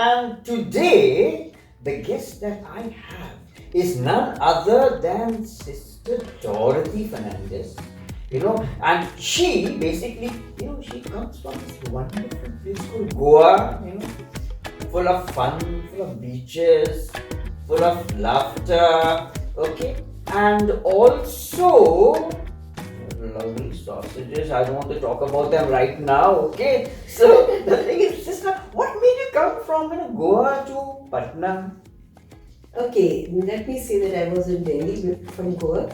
And today, the guest that I have is none other than Sister Dorothy Fernandes. And she basically, she comes from this wonderful place called Goa, full of fun, full of beaches, full of laughter, okay? And also, lovely sausages. I don't want to talk about them right now, okay? So, the thing is, sister, what made you come from Goa to Patna? Okay, let me say that I was in Delhi from Goa,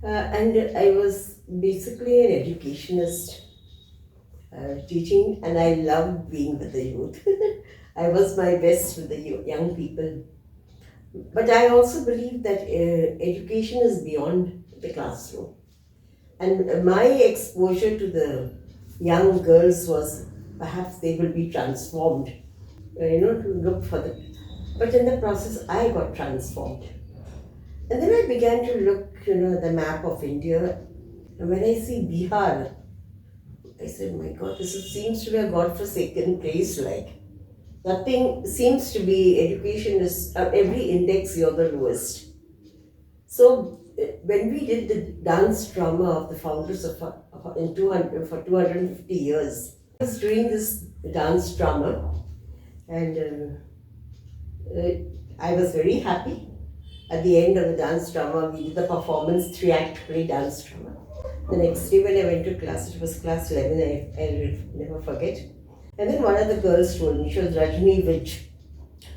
and I was basically an educationist, teaching, and I loved being with the youth. I was my best with the young people. But I also believe that education is beyond the classroom. And my exposure to the young girls was perhaps they will be transformed, to look for the. But in the process, I got transformed. And then I began to look, the map of India. And when I see Bihar, I said, my God, seems to be a God-forsaken place. Like, nothing seems to be, education is, every index you're the lowest. So, when we did the dance drama of the founders for 250 years, I was doing this dance drama, and I was very happy. At the end of the dance drama, we did the performance, 3-act play dance drama. The next day when I went to class, it was class 11, I'll never forget. And then one of the girls told me, she was Rajni Vij.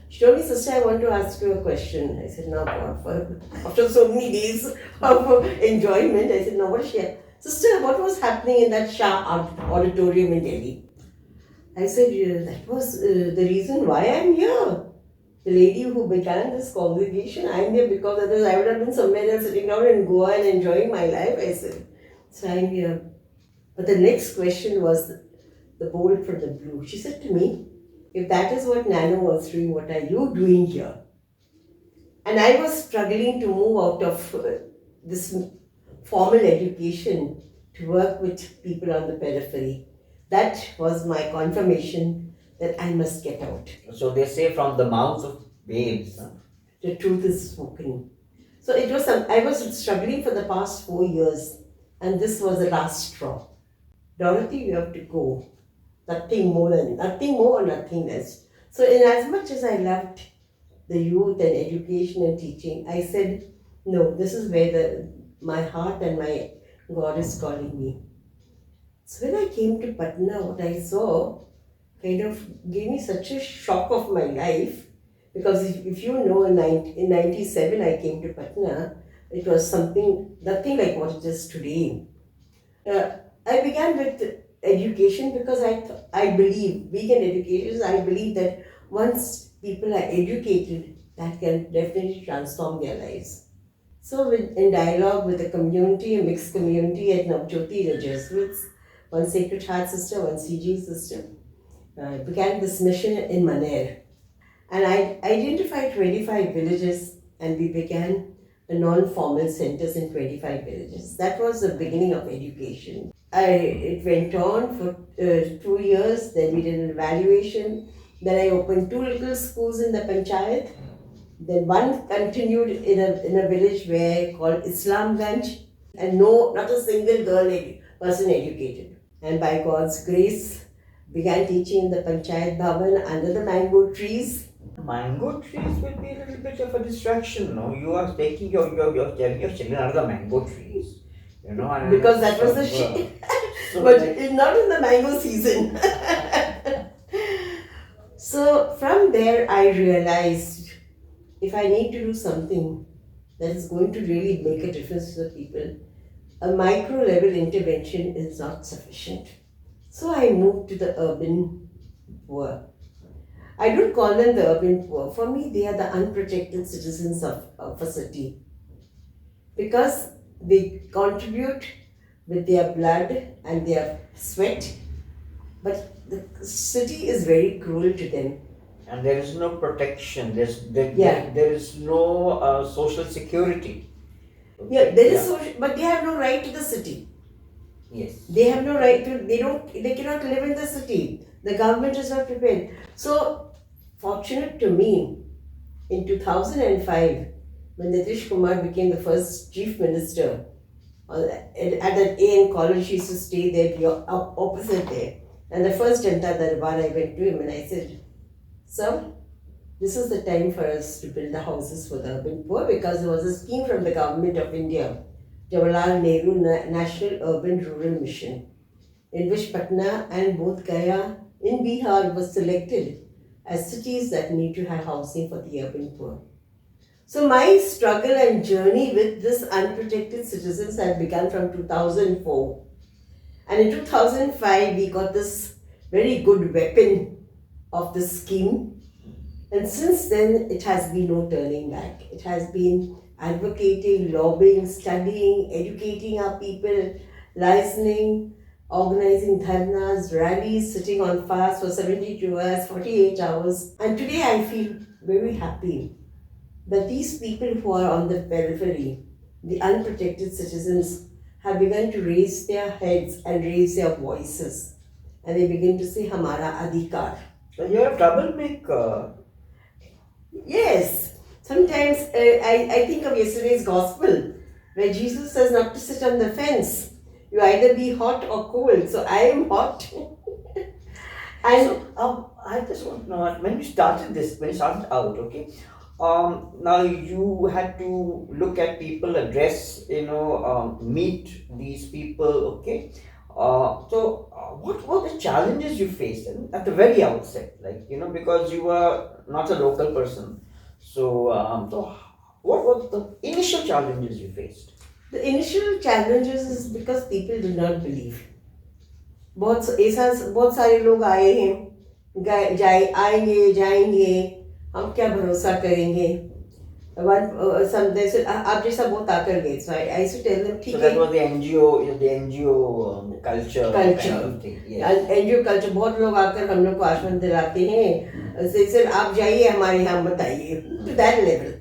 She told me, sister, I want to ask you a question. I said, now God, after so many days of enjoyment, I said, now what is she? Sister, what was happening in that Shah auditorium in Delhi? I said, that was the reason why I'm here. The lady who began this congregation, I'm here because otherwise I would have been somewhere else sitting down in Goa and enjoying my life. I said, so I'm here. But the next question was the bold from the blue. She said to me, if that is what Nano was doing, what are you doing here? And I was struggling to move out of this formal education to work with people on the periphery. That was my confirmation that I must get out. So they say from the mouths of babes. The truth is spoken. So it was. I was struggling for the past 4 years, and this was the last straw. Dorothy, you have to go. Nothing more, nothing less. So in as much as I loved the youth and education and teaching, I said, no, this is where my heart and my God is calling me. So when I came to Patna, what I saw kind of gave me such a shock of my life, because if you know, in 97 I came to Patna, it was nothing like what it is today. I began with education because I believe, being an educationist, I believe that once people are educated, that can definitely transform their lives. So in dialogue with the community, a mixed community at Navjyoti, the Jesuits, one Sacred Heart sister, one CG sister, began this mission in Maner. And I identified 25 villages, and we began the non-formal centers in 25 villages. That was the beginning of education. It went on for 2 years, then we did an evaluation. Then I opened 2 little schools in the panchayat. Then one continued in a village called Islamganj, and not a single person educated. And by God's grace, began teaching in the Panchayat Bhavan under the mango trees. Mango trees will be a little bit of a distraction, no? You are taking your children under the mango trees. Because that was the shade. But not in the mango season. So from there I realized, if I need to do something that is going to really make a difference to the people, a micro level intervention is not sufficient. So I moved to the urban poor. I don't call them the urban poor. For me, they are the unprotected citizens of a city. Because they contribute with their blood and their sweat, but the city is very cruel to them. And there is no protection, there is no social security. Yeah, there is social, but they have no right to the city. Yes. They have no right to, they cannot live in the city. The government is not prepared. So, fortunate to me, in 2005, when Nitish Kumar became the first chief minister, at that AN college, he used to stay there, opposite there. And the first Janta Darbar, I went to him and I said, "Sir, this is the time for us to build the houses for the urban poor, because there was a scheme from the government of India, Jawaharlal Nehru National Urban Rural Mission, in which Patna and both Gaya in Bihar was selected as cities that need to have housing for the urban poor." So my struggle and journey with this unprotected citizens had begun from 2004. And in 2005, we got this very good weapon of the scheme. And since then, it has been no turning back. It has been advocating, lobbying, studying, educating our people, licensing, organizing dharnas, rallies, sitting on fast for 72 hours, 48 hours. And today I feel very happy that these people who are on the periphery, the unprotected citizens, have begun to raise their heads and raise their voices. And they begin to say, Hamara adhikar. So you're a troublemaker. Yes. Sometimes I think of yesterday's gospel, where Jesus says not to sit on the fence. You either be hot or cold. So I am hot. And so, I just want to know, when you started out, okay, now you had to look at people, address, meet these people, okay. What were the challenges you faced at the very outset, because you were not a local person. So what were the initial challenges you faced? The initial challenges is because people did not believe. बहुत सारे लोग आए हैं, आएंगे जाएंगे, हम क्या भरोसा करेंगे. They said, आप जैसा बहुत आकर गए. So I used to tell them, ठीक है. So that was the NGO culture. Kind of thing. Yes. NGO culture, बहुत लोग आकर हम लोग को आश्वासन दिलाते हैं. They said, आप जाइए हमारे यहाँ बताइए. To that level.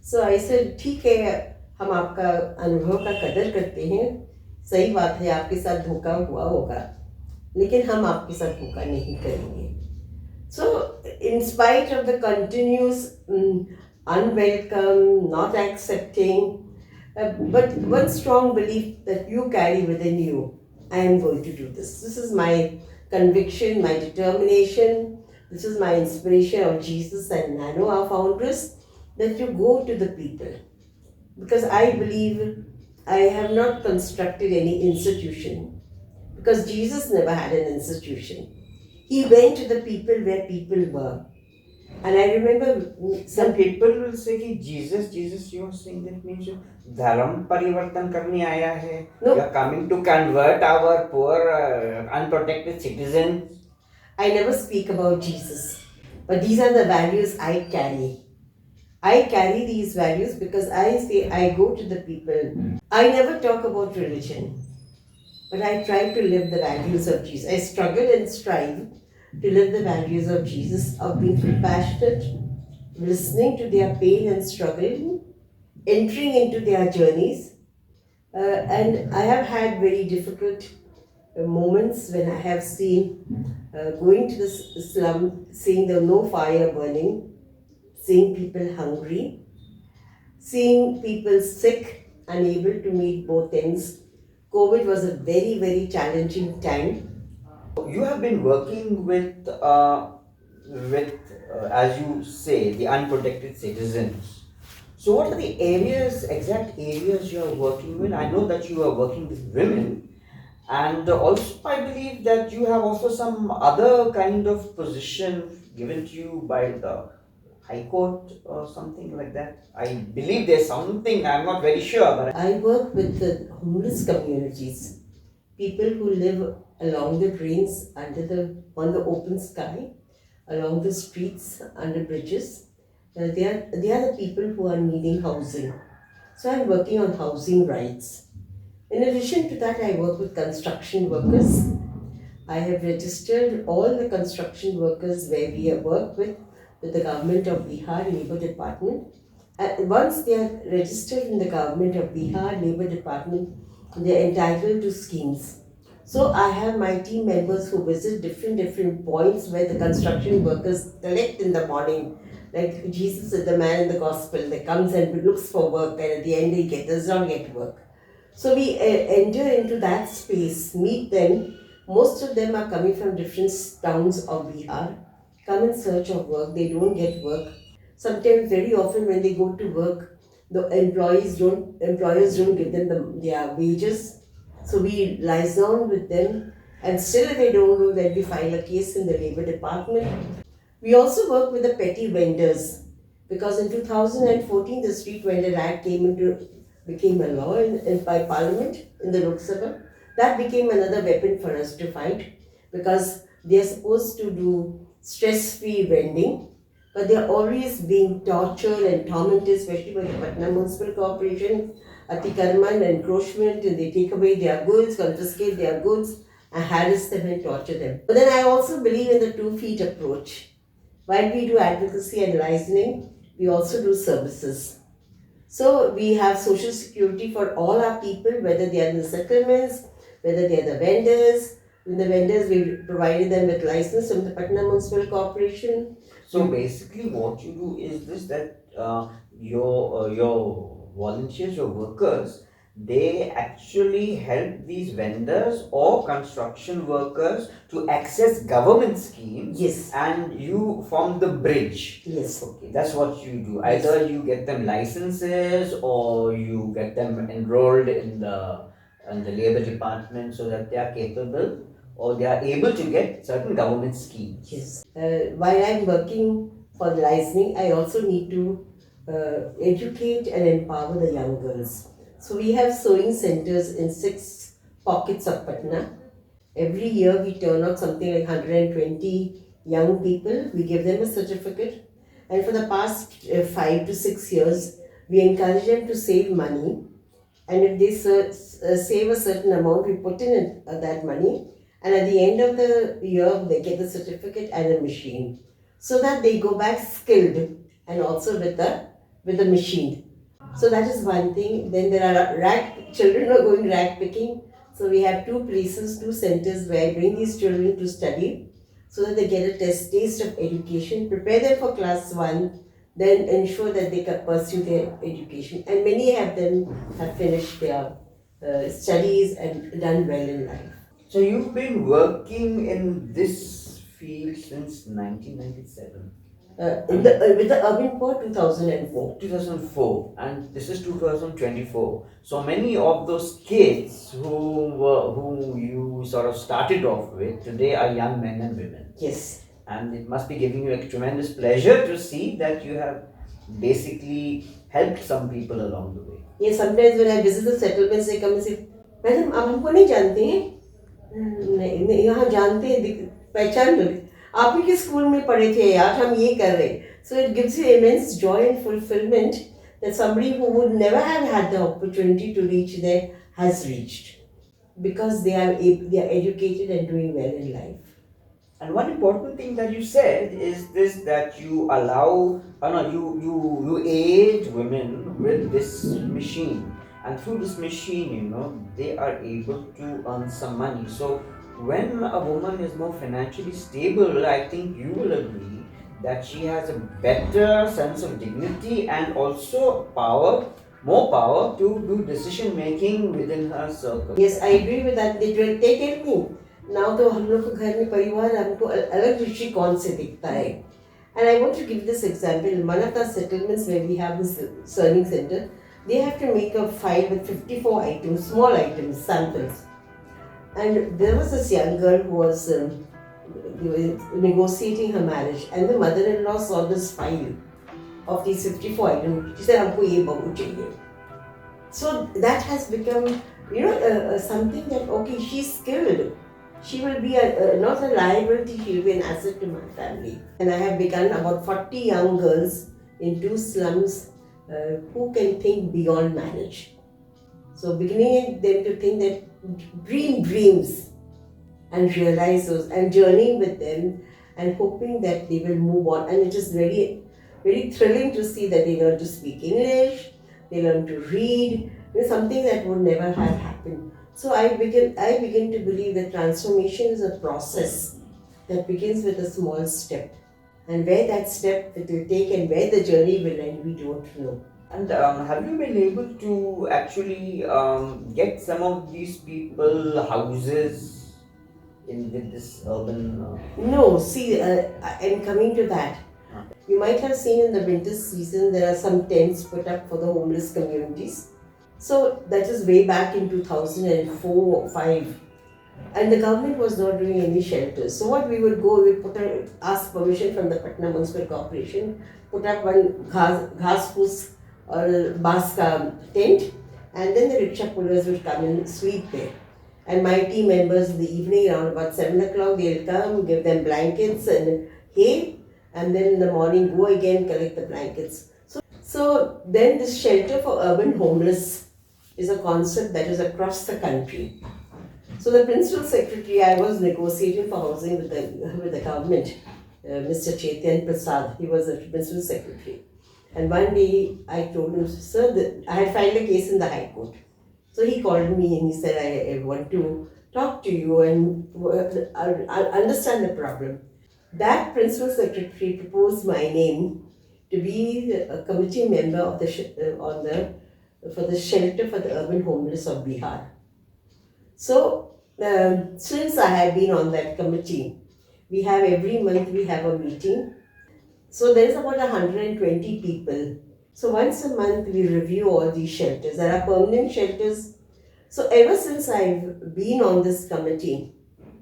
So I said, ठीक है, हम आपका अनुभव का कदर करते हैं. सही बात है, आपके साथ धोखा हुआ होगा, लेकिन हम आपके साथ धोखा नहीं करेंगे. So, in spite of the continuous unwelcome, not accepting, but one strong belief that you carry within you, I am going to do this. This is my conviction, my determination. This is my inspiration of Jesus and Nano, our foundress, that you go to the people. Because I believe I have not constructed any institution. Because Jesus never had an institution. He went to the people where people were. And I remember some people will say कि Jesus, you are saying that means you धर्म परिवर्तन करने आया है. No. You are coming to convert our poor unprotected citizens. I never speak about Jesus. But these are the values I carry. I carry these values because I say I go to the people. I never talk about religion. But I try to live the values of Jesus. I struggle and strive to live the values of Jesus, of being compassionate, listening to their pain and struggle, entering into their journeys. And I have had very difficult moments when I have seen going to the slum, seeing there no fire burning, seeing people hungry, seeing people sick, unable to meet both ends. COVID was a very, very challenging time. You have been working with as you say, the unprotected citizens. So what are the exact areas you are working with? I know that you are working with women, and also I believe that you have also some other kind of position given to you by the High Court or something like that. I believe there's something, I'm not very sure. But I work with the homeless communities, people who live along the drains, on the open sky, along the streets, under bridges. They are the people who are needing housing. So I'm working on housing rights. In addition to that, I work with construction workers. I have registered all the construction workers where we have worked with the government of Bihar Labour Department. And once they are registered in the government of Bihar Labour Department, they are entitled to schemes. So I have my team members who visit different points where the construction workers collect in the morning. Like Jesus is the man in the gospel that comes and looks for work, and at the end he does not get work. So we enter into that space, meet them. Most of them are coming from different towns of Bihar, come in search of work. They don't get work. Sometimes, very often, when they go to work, the employers don't give them their wages. So we lies down with them, and still if they don't know, then we file a case in the labor department. We also work with the petty vendors, because in 2014 the Street Vendor Act became a law by Parliament in the Lok Sabha. That became another weapon for us to fight, because they are supposed to do stress-free vending, but they are always being tortured and tormented, especially by the Patna Municipal Corporation, Atikarma and encroachment, and they take away their goods, confiscate their goods, and harass them and torture them. But then I also believe in the 2 feet approach. While we do advocacy and licensing, we also do services. So we have social security for all our people, whether they are in the settlements, whether they are the vendors. In the vendors, we provided them with license from the Patna Municipal Corporation. So basically, what you do is this, that your volunteers, your workers, they actually help these vendors or construction workers to access government schemes. Yes. And you form the bridge. Yes. Okay, that's what you do. Either you get them licenses or you get them enrolled in the labor department so that they are capable or they are able to get certain government schemes. Yes. While I'm working for the licensing, I also need to educate and empower the young girls. So we have sewing centers in 6 pockets of Patna. Every year we turn out something like 120 young people. We give them a certificate. And for the past 5 to 6 years, we encourage them to save money. And if they save a certain amount, we put in that money. And at the end of the year, they get a certificate and a machine, so that they go back skilled and also with the machine. So that is one thing. Then there are children who are going rag picking. So we have 2 places, 2 centers where I bring these children to study, so that they get a taste of education, prepare them for class 1, then ensure that they can pursue their education. And many of them have finished their studies and done well in life. So you've been working in this field since 1997. With the Urban Poor 2004. 2004, and this is 2024. So many of those kids who you sort of started off with today are young men and women. Yes. And it must be giving you a tremendous pleasure to see that you have basically helped some people along the way. Yes, sometimes when I visit the settlements, they come and say, "Madam, आप हमको नहीं जानते हैं? नहीं, यहाँ जानते हैं, पहचान लो। आप ही के स्कूल में पढ़े थे, आज हम ये कर रहे हैं." So it gives you immense joy and fulfillment that somebody who would never have had the opportunity to reach there has reached, because they are educated and doing well in life. And one important thing that you said is this, that you allow, you aid women with this machine. And through this machine, they are able to earn some money. So when a woman is more financially stable, I think you will agree that she has a better sense of dignity and also more power to do decision making within her circle. Yes, I agree with that. They tell me, now तो हम लोग के घर में परिवार हमको अलग दृष्टिकोण से दिखता है. And I want to give this example. In one of the settlements where we have this serving center, they have to make a file with 54 items, small items, samples. And there was this young girl who was negotiating her marriage, and the mother-in-law saw this file of these 54 items. She said, "हमको ये बहू चाहिए." So that has become, something that, okay, she's skilled. She will be not a liability, she will be an asset to my family. And I have begun about 40 young girls in 2 slums who can think beyond marriage. So beginning them to think that dreams and realize those, and journeying with them and hoping that they will move on. And it is very, very thrilling to see that they learn to speak English, they learn to read, something that would never have happened. So I begin to believe that transformation is a process that begins with a small step. And where that step it will take and where the journey will end, we don't know. And have you been able to actually get some of these people houses in with this urban? No, see, I'm coming to that. You might have seen in the winter season there are some tents put up for the homeless communities. So that is way back in 2004 or 5. And the government was not doing any shelters. So what we would go, we would ask permission from the Patna Municipal Corporation, put up one ghas foos or baska tent, and then the rickshaw pullers would come and sleep there. And my team members in the evening around about 7 o'clock, they'll come, give them blankets and hay, and then in the morning go again, collect the blankets. So then this shelter for urban homeless is a concept that is across the country. So the principal secretary, I was negotiating for housing with the government, Mr. Chaityan Prasad. He was the principal secretary. And one day I told him, sir, I had filed a case in the High Court. So he called me and he said, I want to talk to you and I'll understand the problem. That principal secretary proposed my name to be a committee member of for the shelter for the urban homeless of Bihar. So since I have been on that committee, we have every month we have a meeting. So there is about 120 people. So once a month we review all these shelters. There are permanent shelters. So ever since I've been on this committee,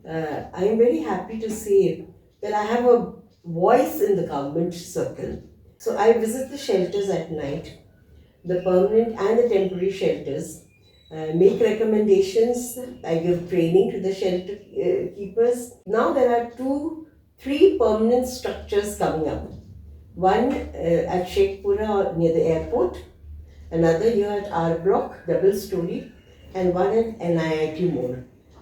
I am very happy to say that I have a voice in the government circle. So I visit the shelters at night, the permanent and the temporary shelters, make recommendations. I give training to the shelter keepers. Now there are 3 permanent structures coming up. One at Sheikhpura near the airport, another here at R Block, double story, and one at NIIT Mall.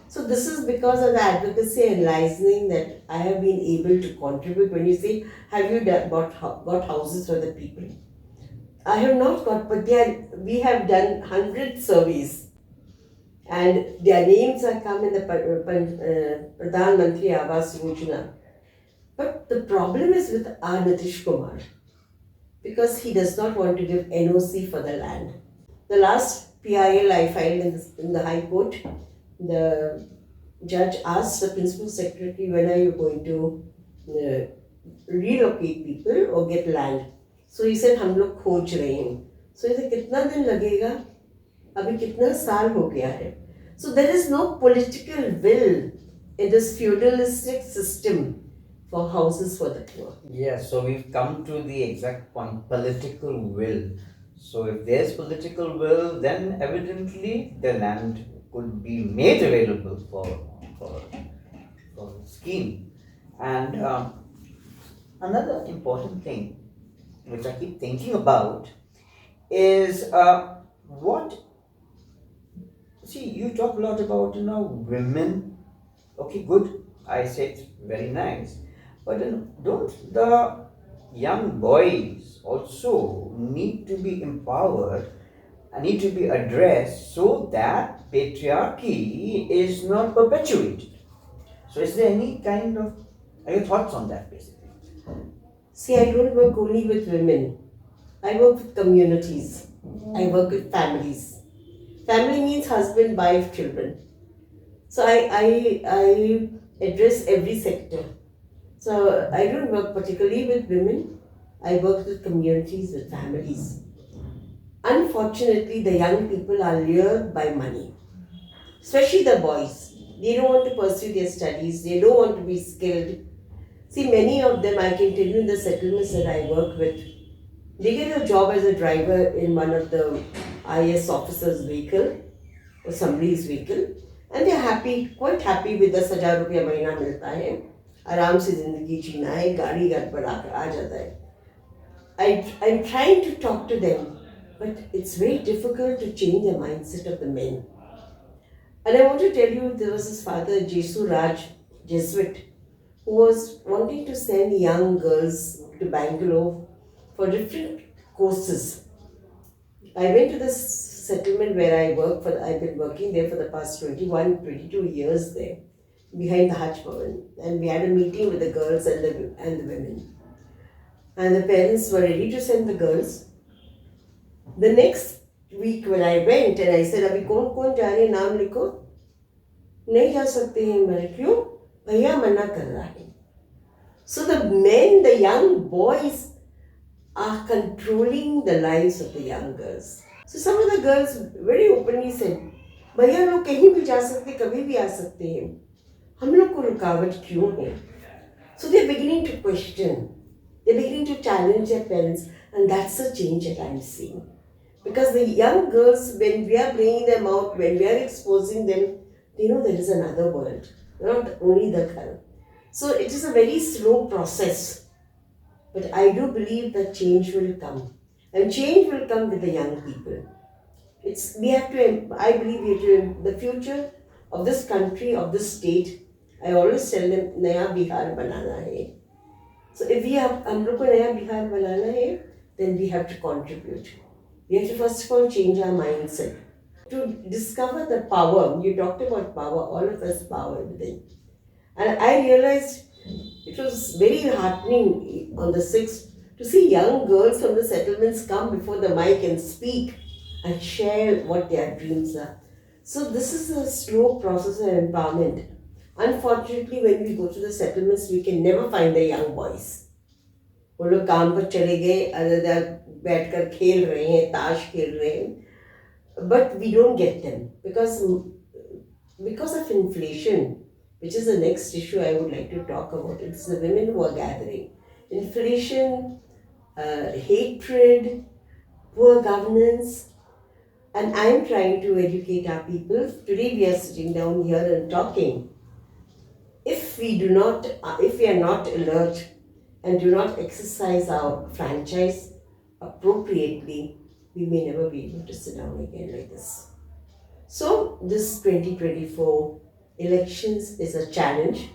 So this is because of the advocacy and licensing that I have been able to contribute. When you say, have you got houses for the people? I have not got, but we have done 100 surveys and their names are come in the Pradhan Mantri Awas Yojana. But the problem is with our Nitish Kumar because he does not want to give NOC for the land. The last PIL I filed in the High Court, the judge asked the principal secretary, when are you going to relocate people or get land? So he said, हम लोग खोज रहे हैं. So he said, कितना दिन लगेगा? अभी कितना साल हो गया है? So there is no political will in this feudalistic system for houses for the poor. Yes, so we've come to the exact point, political will. So if there's political will, then evidently the land could be made available for scheme. And another important thing which I keep thinking about is you talk a lot about women. Okay, good. I said very nice. But don't the young boys also need to be empowered and need to be addressed so that patriarchy is not perpetuated? So is there any kind of your thoughts on that basically? See, I don't work only with women. I work with communities. I work with families. Family means husband, wife, children. So I address every sector. So I don't work particularly with women. I work with communities, with families. Unfortunately, the young people are lured by money, especially the boys. They don't want to pursue their studies. They don't want to be skilled. See, many of them, I can tell you in the settlements that I work with, they get a job as a driver in one of the IS officers' vehicle or somebody's vehicle, and they're happy, quite happy with the 1000 रुपया महीना मिलता है, आराम से जिंदगी जीना है, गाड़ी घर पर आकर आ जाता है. I'm trying to talk to them, but it's very difficult to change the mindset of the men. And I want to tell you, there was this father, Jesu Raj, Jesuit, who was wanting to send young girls to Bangalore for different courses. I went to the settlement where I work for, I've been working there for the past 21, 22 years there, behind the Hutch Bhavan. And we had a meeting with the girls and the women. And the parents were ready to send the girls. The next week when I went and I said, अभी कौन कौन जा रहे हैं, नाम लिखो. नहीं जा सकते हैं. मैंने क्यों? भैया मना कर रहा है. So the men, the young boys are controlling the lives of the young girls. So some of the girls very openly said, भैया लोग कहीं भी जा सकते, कभी भी आ सकते हैं, हम लोग को रुकावट क्यों है? So they're beginning to question, they're beginning to challenge their parents, and that's the change that I'm seeing. Because the young girls, when we are bringing them out, when we are exposing them, they know there is another world, not only the ghar. So it is a very slow process. But I do believe that change will come. And change will come with the young people. I believe we have to, the future of this country, of this state, I always tell them, Naya Bihar banana hai. So if hum log ko Naya Bihar banana hai, then we have to contribute. We have to first of all change our mindset. To discover the power, you talked about power, all of us power within. And I realized it was very heartening on the 6th to see young girls from the settlements come before the mic and speak and share what their dreams are. So this is a slow process of empowerment. Unfortunately, when we go to the settlements, we can never find the young boys. वो लोग काम पर चले गए, other बैठकर खेल रहे हैं, ताश खेल रहे हैं. But we don't get them because of inflation, which is the next issue I would like to talk about. It's the women who are gathering. Inflation, hatred, poor governance, and I'm trying to educate our people. Today we are sitting down here and talking. If we are not alert and do not exercise our franchise appropriately, we may never be able to sit down again like this. So this 2024 elections is a challenge.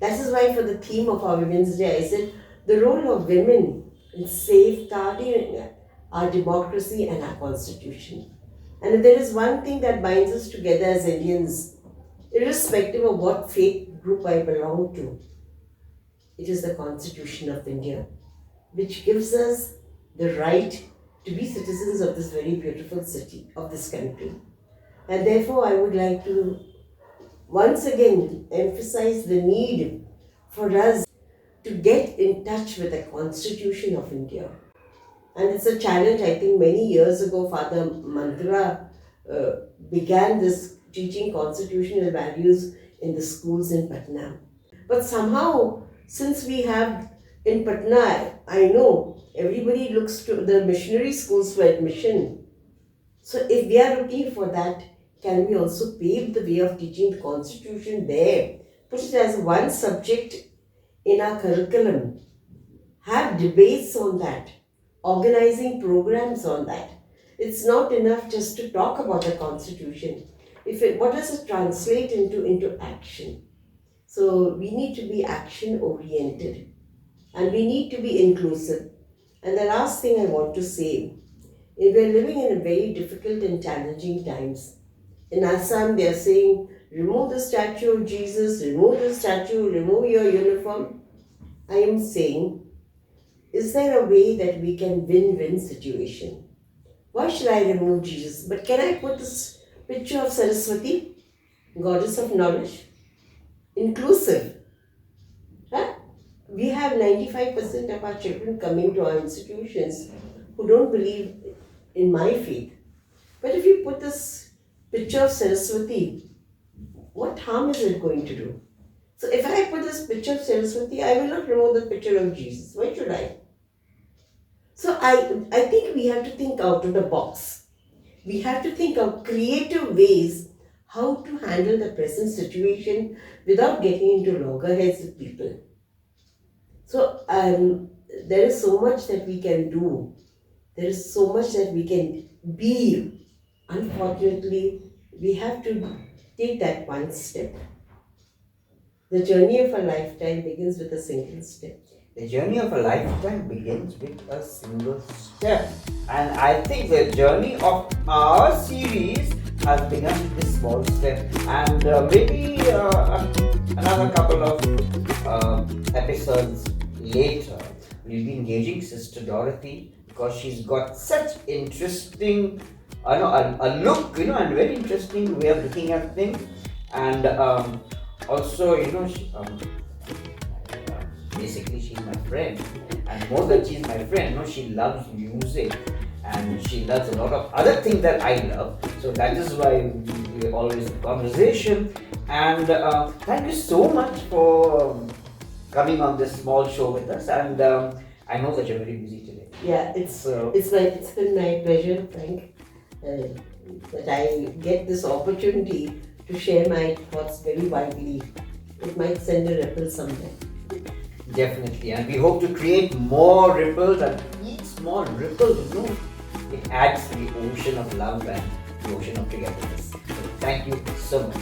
That is why for the theme of our Women's Day, I said the role of women in safeguarding our democracy and our constitution. And if there is one thing that binds us together as Indians, irrespective of what faith group I belong to, it is the Constitution of India, which gives us the right to be citizens of this very beautiful city, of this country. And therefore, I would like to once again emphasize the need for us to get in touch with the Constitution of India. And it's a challenge. I think many years ago, Father Mandra began this teaching constitutional values in the schools in Patna. But somehow, since we have in Patna, I know everybody looks to the missionary schools for admission. So if we are looking for that, can we also pave the way of teaching the Constitution there? Put it as one subject in our curriculum. Have debates on that. Organizing programs on that. It's not enough just to talk about the Constitution. What does it translate into action? So we need to be action oriented and we need to be inclusive. And the last thing I want to say, we are living in a very difficult and challenging times. In Assam, they are saying, remove the statue of Jesus, remove the statue, remove your uniform. I am saying, is there a way that we can win-win situation? Why should I remove Jesus? But can I put this picture of Saraswati, goddess of knowledge? Inclusive. Huh? We have 95% of our children coming to our institutions who don't believe in my faith. But if you put this picture of Saraswati, what harm is it going to do? So if I put this picture of Saraswati, I will not remove the picture of Jesus. Why should I? So I think we have to think out of the box. We have to think of creative ways how to handle the present situation without getting into loggerheads with people. So there is so much that we can do. There is so much that we can be. Unfortunately, we have to take that one step. The journey of a lifetime begins with a single step. the journey of a lifetime begins with a single step. And I think the journey of our series has begun with this small step. And maybe another couple of episodes later, we'll be engaging Sister Dorothy because she's got such interesting, a look, and very interesting way of looking at things. And also, basically she's my friend, and more than she's my friend, she loves music and she loves a lot of other things that I love. So that is why we're always in conversation. And thank you so much for coming on this small show with us. And I know that you're very busy today. Yeah, it's been my pleasure, Frank, that I get this opportunity to share my thoughts very widely. It might send a ripple somewhere. Definitely, and we hope to create more ripples, and each small ripple, it adds to the ocean of love and the ocean of togetherness. So thank you so much.